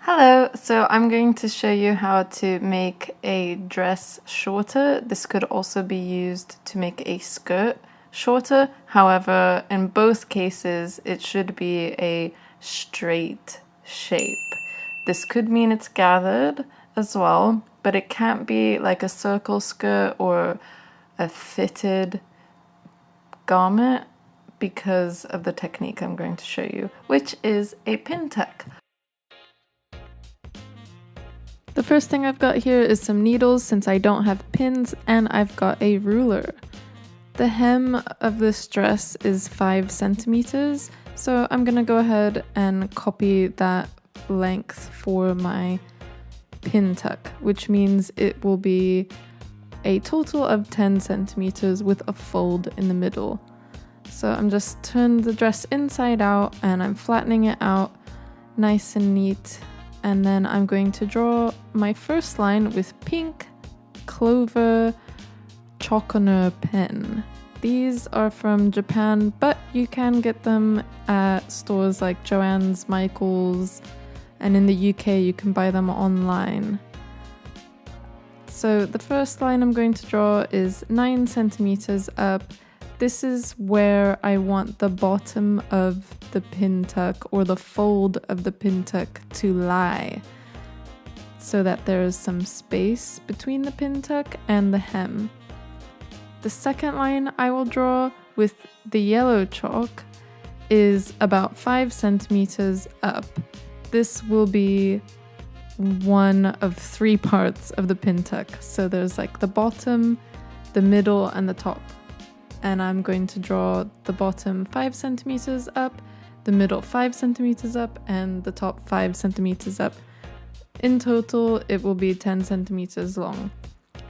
Hello, so I'm going to show you how to make a dress shorter. This could also be used to make a skirt shorter. However, in both cases, it should be a straight shape. This could mean it's gathered as well, but it can't be like a circle skirt or a fitted garment because of the technique I'm going to show you, which is a pin tuck. The first thing I've got here is some needles since I don't have pins, and I've got a ruler. The hem of this dress is 5 centimeters, so I'm gonna go ahead and copy that length for my pin tuck, which means it will be a total of 10 centimeters with a fold in the middle. So I'm just turning the dress inside out and I'm flattening it out nice and neat. And then I'm going to draw my first line with pink clover choconer pen. These are from Japan, but you can get them at stores like Joann's, Michael's, and in the UK you can buy them online. So the first line I'm going to draw is 9 centimeters up. This is where I want the bottom of the pin tuck or the fold of the pin tuck to lie, so that there is some space between the pin tuck and the hem. The second line I will draw with the yellow chalk is about 5 centimeters up. This will be one of 3 parts of the pin tuck. So there's like the bottom, the middle, and the top. And I'm going to draw the bottom 5 centimeters up, the middle 5 centimeters up, and the top 5 centimeters up. In total, it will be 10 centimeters long.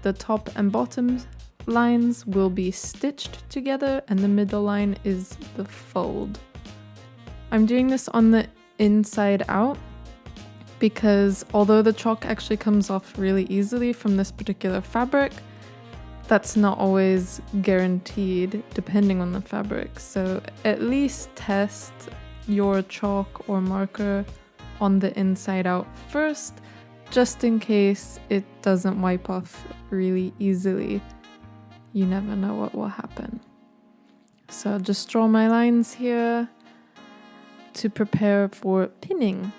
The top and bottom lines will be stitched together, and the middle line is the fold. I'm doing this on the inside out because although the chalk actually comes off really easily from this particular fabric, that's not always guaranteed depending on the fabric. So at least test your chalk or marker on the inside out first, just in case it doesn't wipe off really easily. You never know what will happen. So I'll just draw my lines here to prepare for pinning.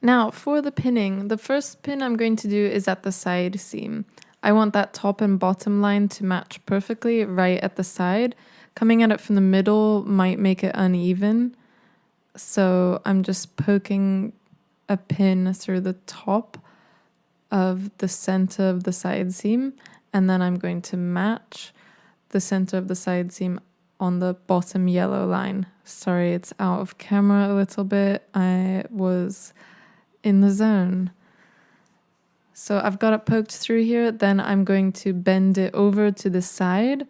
Now for the pinning, the first pin I'm going to do is at the side seam. I want that top and bottom line to match perfectly right at the side. Coming at it from the middle might make it uneven. So I'm just poking a pin through the top of the center of the side seam, and then I'm going to match the center of the side seam on the bottom yellow line. Sorry, it's out of camera a little bit. I was in the zone. So I've got it poked through here, then I'm going to bend it over to the side,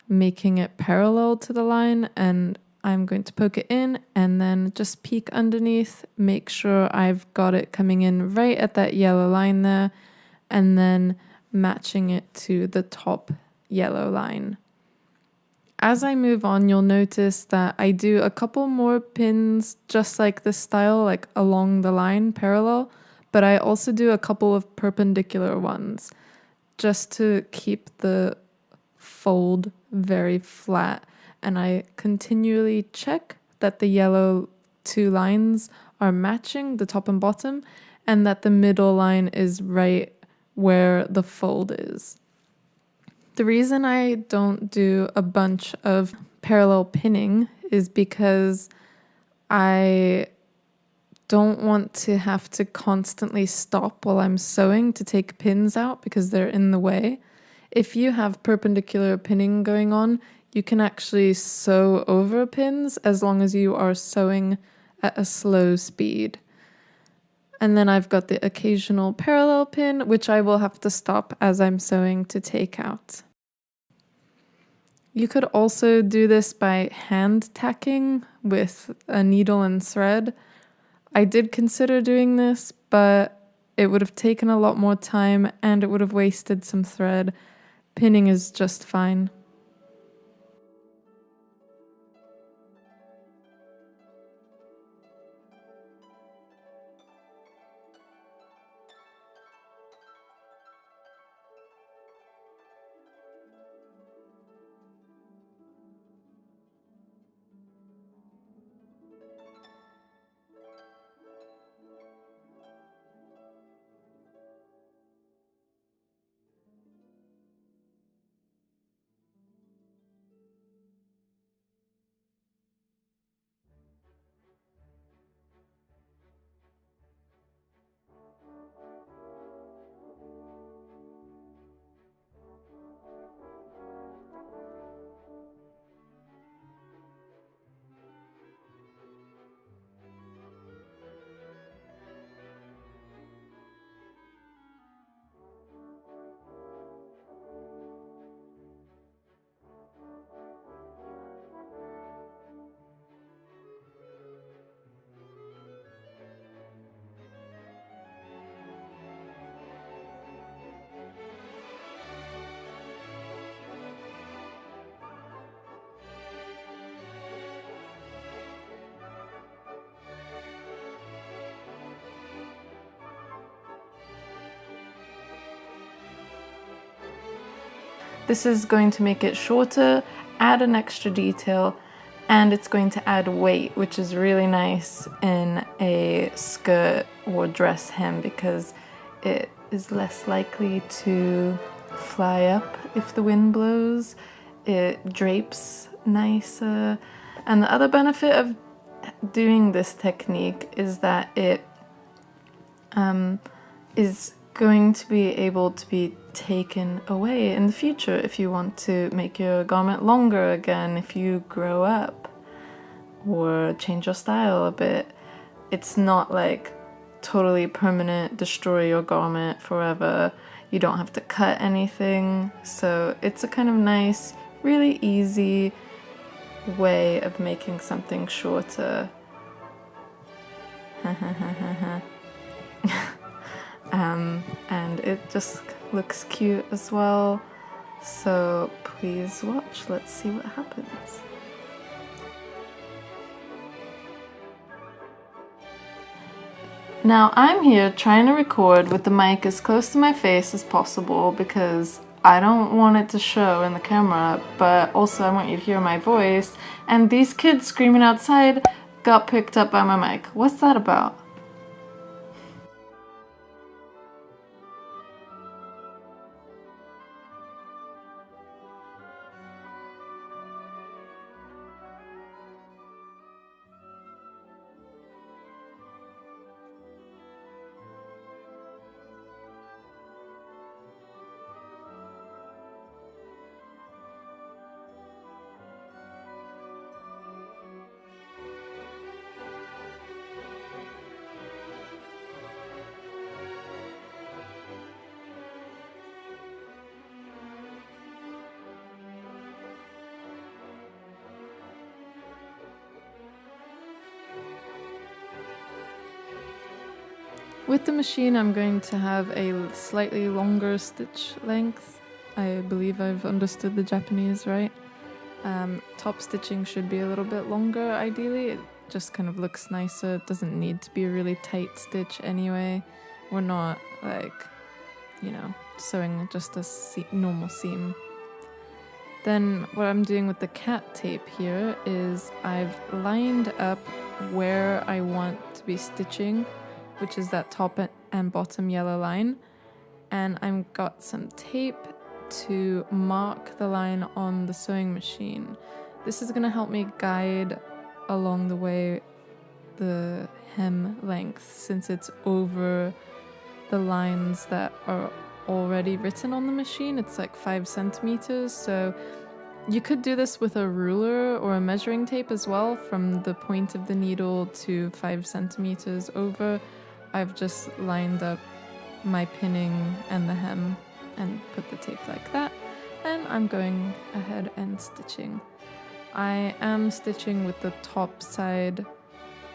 making it parallel to the line, and I'm going to poke it in and then just peek underneath, make sure I've got it coming in right at that yellow line there, and then matching it to the top yellow line. As I move on, you'll notice that I do a couple more pins just like this style, like along the line, parallel, but I also do a couple of perpendicular ones just to keep the fold very flat. And I continually check that the yellow 2 lines are matching the top and bottom, and that the middle line is right where the fold is. The reason I don't do a bunch of parallel pinning is because I don't want to have to constantly stop while I'm sewing to take pins out because they're in the way. If you have perpendicular pinning going on, you can actually sew over pins as long as you are sewing at a slow speed. And then I've got the occasional parallel pin, which I will have to stop as I'm sewing to take out. You could also do this by hand tacking with a needle and thread. I did consider doing this, but it would have taken a lot more time and it would have wasted some thread. Pinning is just fine. This is going to make it shorter, add an extra detail, and it's going to add weight, which is really nice in a skirt or dress hem because it is less likely to fly up if the wind blows. It drapes nicer. And the other benefit of doing this technique is that it is going to be able to be taken away in the future if you want to make your garment longer again, if you grow up or change your style a bit. It's not like totally permanent, destroy your garment forever. You don't have to cut anything. So it's a kind of nice, really easy way of making something shorter. And it just looks cute as well. So please watch, let's see what happens. Now I'm here trying to record with the mic as close to my face as possible because I don't want it to show in the camera, but also I want you to hear my voice. And these kids screaming outside got picked up by my mic. What's that about? With the machine, I'm going to have a slightly longer stitch length. I believe I've understood the Japanese right. Top stitching should be a little bit longer, ideally. It just kind of looks nicer. It doesn't need to be a really tight stitch anyway. We're not like, you know, sewing just a normal seam. Then what I'm doing with the cat tape here is I've lined up where I want to be stitching, which is that top and bottom yellow line, and I've got some tape to mark the line on the sewing machine. This is going to help me guide along the way the hem length since it's over the lines that are already written on the machine. It's like 5 centimeters, so you could do this with a ruler or a measuring tape as well, from the point of the needle to 5 centimeters over. I've just lined up my pinning and the hem and put the tape like that, and I'm going ahead and stitching. I am stitching with the top side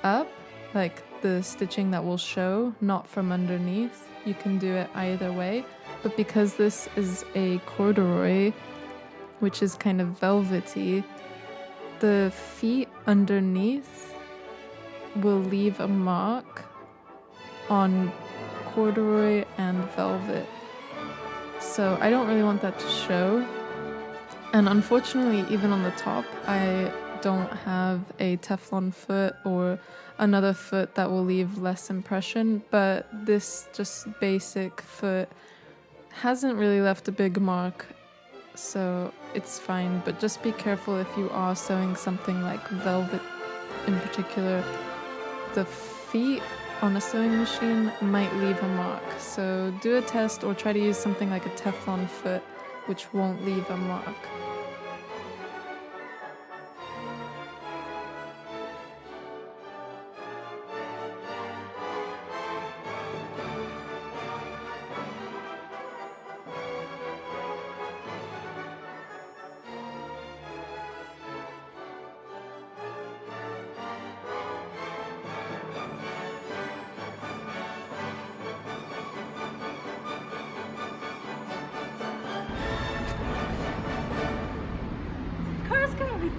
up, like the stitching that will show, not from underneath. You can do it either way, but because this is a corduroy, which is kind of velvety, the feet underneath will leave a mark on corduroy and velvet. So I don't really want that to show. And unfortunately, even on the top, I don't have a Teflon foot or another foot that will leave less impression, but this just basic foot hasn't really left a big mark, so it's fine. But just be careful if you are sewing something like velvet in particular. The feet on a sewing machine might leave a mark, so do a test or try to use something like a Teflon foot, which won't leave a mark. Car's coming.